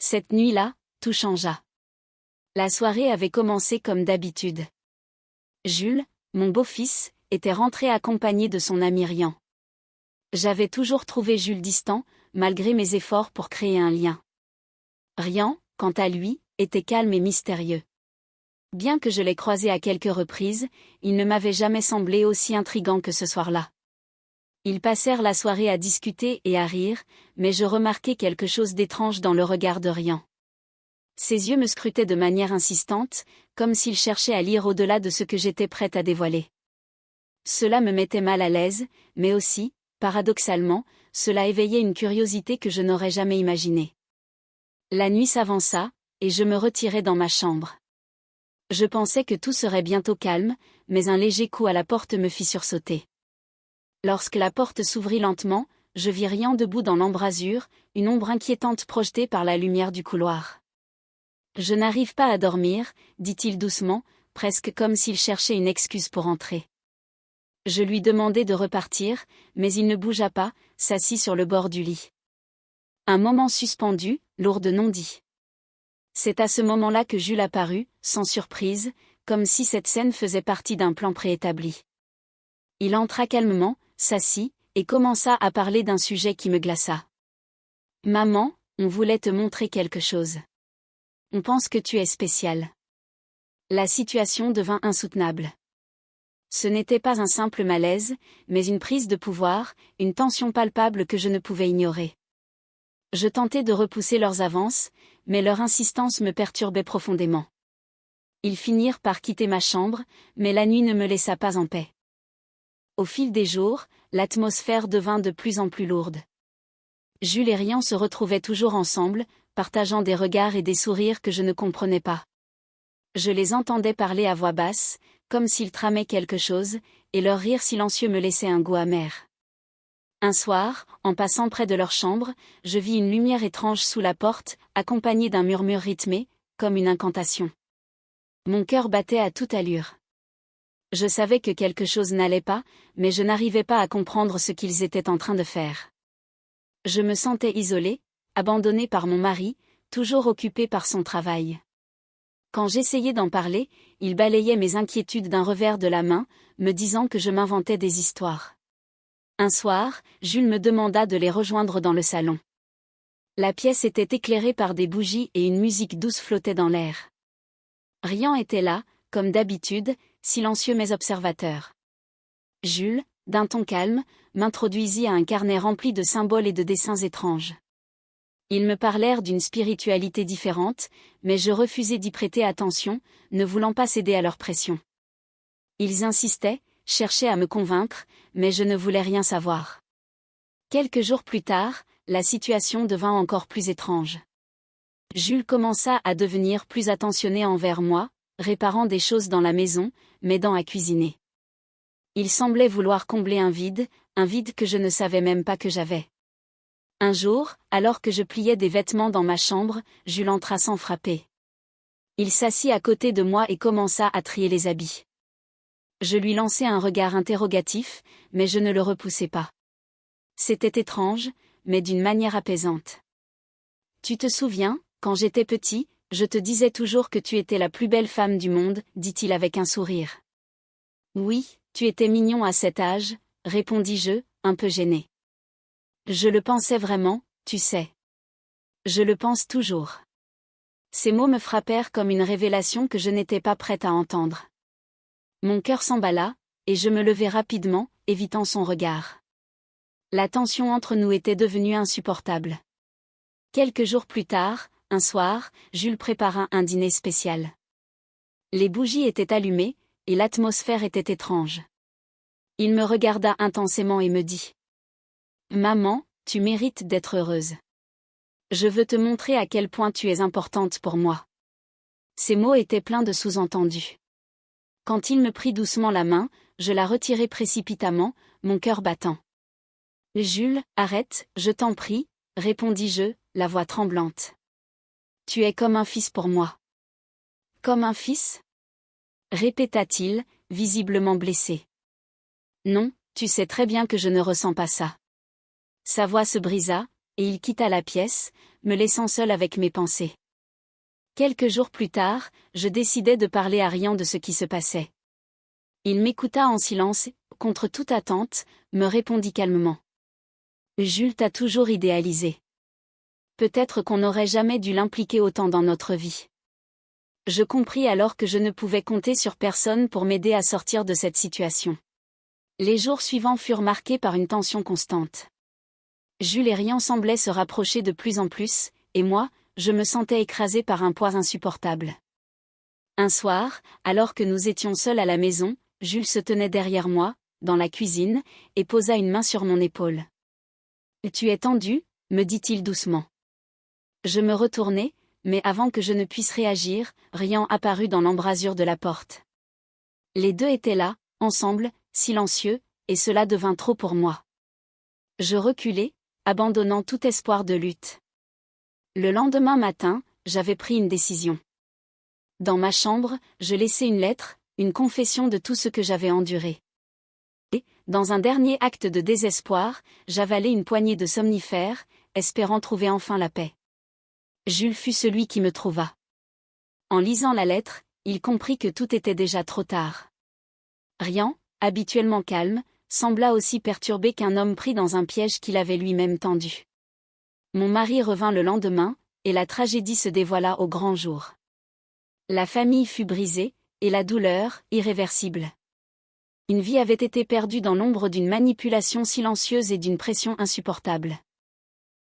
Cette nuit-là, tout changea. La soirée avait commencé comme d'habitude. Jules, mon beau-fils, était rentré accompagné de son ami Rian. J'avais toujours trouvé Jules distant, malgré mes efforts pour créer un lien. Rian, quant à lui, était calme et mystérieux. Bien que je l'ai croisé à quelques reprises, il ne m'avait jamais semblé aussi intrigant que ce soir-là. Ils passèrent la soirée à discuter et à rire, mais je remarquai quelque chose d'étrange dans le regard de Rian. Ses yeux me scrutaient de manière insistante, comme s'il cherchait à lire au-delà de ce que j'étais prête à dévoiler. Cela me mettait mal à l'aise, mais aussi, paradoxalement, cela éveillait une curiosité que je n'aurais jamais imaginée. La nuit s'avança, et je me retirai dans ma chambre. Je pensais que tout serait bientôt calme, mais un léger coup à la porte me fit sursauter. Lorsque la porte s'ouvrit lentement, je vis Rian debout dans l'embrasure, une ombre inquiétante projetée par la lumière du couloir. « Je n'arrive pas à dormir », dit-il doucement, presque comme s'il cherchait une excuse pour entrer. Je lui demandai de repartir, mais il ne bougea pas, s'assit sur le bord du lit. Un moment suspendu, lourd de non-dit. C'est à ce moment-là que Jules apparut, sans surprise, comme si cette scène faisait partie d'un plan préétabli. Il entra calmement, s'assit, et commença à parler d'un sujet qui me glaça. « Maman, on voulait te montrer quelque chose. On pense que tu es spéciale. » La situation devint insoutenable. Ce n'était pas un simple malaise, mais une prise de pouvoir, une tension palpable que je ne pouvais ignorer. Je tentais de repousser leurs avances, mais leur insistance me perturbait profondément. Ils finirent par quitter ma chambre, mais la nuit ne me laissa pas en paix. Au fil des jours, l'atmosphère devint de plus en plus lourde. Jules et Rian se retrouvaient toujours ensemble, partageant des regards et des sourires que je ne comprenais pas. Je les entendais parler à voix basse, comme s'ils tramaient quelque chose, et leur rire silencieux me laissait un goût amer. Un soir, en passant près de leur chambre, je vis une lumière étrange sous la porte, accompagnée d'un murmure rythmé, comme une incantation. Mon cœur battait à toute allure. Je savais que quelque chose n'allait pas, mais je n'arrivais pas à comprendre ce qu'ils étaient en train de faire. Je me sentais isolée, abandonnée par mon mari, toujours occupé par son travail. Quand j'essayais d'en parler, il balayait mes inquiétudes d'un revers de la main, me disant que je m'inventais des histoires. Un soir, Jules me demanda de les rejoindre dans le salon. La pièce était éclairée par des bougies et une musique douce flottait dans l'air. Rian était là, comme d'habitude, silencieux mais observateur. Jules, d'un ton calme, m'introduisit à un carnet rempli de symboles et de dessins étranges. Ils me parlèrent d'une spiritualité différente, mais je refusai d'y prêter attention, ne voulant pas céder à leur pression. Ils insistaient, cherchaient à me convaincre, mais je ne voulais rien savoir. Quelques jours plus tard, la situation devint encore plus étrange. Jules commença à devenir plus attentionné envers moi, réparant des choses dans la maison, m'aidant à cuisiner. Il semblait vouloir combler un vide que je ne savais même pas que j'avais. Un jour, alors que je pliais des vêtements dans ma chambre, Jules entra sans frapper. Il s'assit à côté de moi et commença à trier les habits. Je lui lançai un regard interrogatif, mais je ne le repoussai pas. C'était étrange, mais d'une manière apaisante. « Tu te souviens, quand j'étais petit, je te disais toujours que tu étais la plus belle femme du monde, » dit-il avec un sourire. « Oui, tu étais mignon à cet âge, » répondis-je, un peu gênée. Je le pensais vraiment, tu sais. Je le pense toujours. Ces mots me frappèrent comme une révélation que je n'étais pas prête à entendre. Mon cœur s'emballa, et je me levai rapidement, évitant son regard. La tension entre nous était devenue insupportable. Quelques jours plus tard, un soir, Jules prépara un dîner spécial. Les bougies étaient allumées, et l'atmosphère était étrange. Il me regarda intensément et me dit : « Maman, tu mérites d'être heureuse. Je veux te montrer à quel point tu es importante pour moi. » Ces mots étaient pleins de sous-entendus. Quand il me prit doucement la main, je la retirai précipitamment, mon cœur battant. « Jules, arrête, je t'en prie, » répondis-je, la voix tremblante. « Tu es comme un fils pour moi. »« Comme un fils ?» répéta-t-il, visiblement blessé. « Non, tu sais très bien que je ne ressens pas ça. » Sa voix se brisa, et il quitta la pièce, me laissant seule avec mes pensées. Quelques jours plus tard, je décidai de parler à Rian de ce qui se passait. Il m'écouta en silence, contre toute attente, me répondit calmement. Jules t'a toujours idéalisé. Peut-être qu'on n'aurait jamais dû l'impliquer autant dans notre vie. Je compris alors que je ne pouvais compter sur personne pour m'aider à sortir de cette situation. Les jours suivants furent marqués par une tension constante. Jules et Rian semblaient se rapprocher de plus en plus, et moi, je me sentais écrasée par un poids insupportable. Un soir, alors que nous étions seuls à la maison, Jules se tenait derrière moi, dans la cuisine, et posa une main sur mon épaule. « Tu es tendu ?» me dit-il doucement. Je me retournai, mais avant que je ne puisse réagir, Rian apparut dans l'embrasure de la porte. Les deux étaient là, ensemble, silencieux, et cela devint trop pour moi. Je reculai, abandonnant tout espoir de lutte. Le lendemain matin, j'avais pris une décision. Dans ma chambre, je laissai une lettre, une confession de tout ce que j'avais enduré. Et, dans un dernier acte de désespoir, j'avalai une poignée de somnifères, espérant trouver enfin la paix. Jules fut celui qui me trouva. En lisant la lettre, il comprit que tout était déjà trop tard. Rian, habituellement calme, sembla aussi perturbé qu'un homme pris dans un piège qu'il avait lui-même tendu. Mon mari revint le lendemain, et la tragédie se dévoila au grand jour. La famille fut brisée, et la douleur, irréversible. Une vie avait été perdue dans l'ombre d'une manipulation silencieuse et d'une pression insupportable.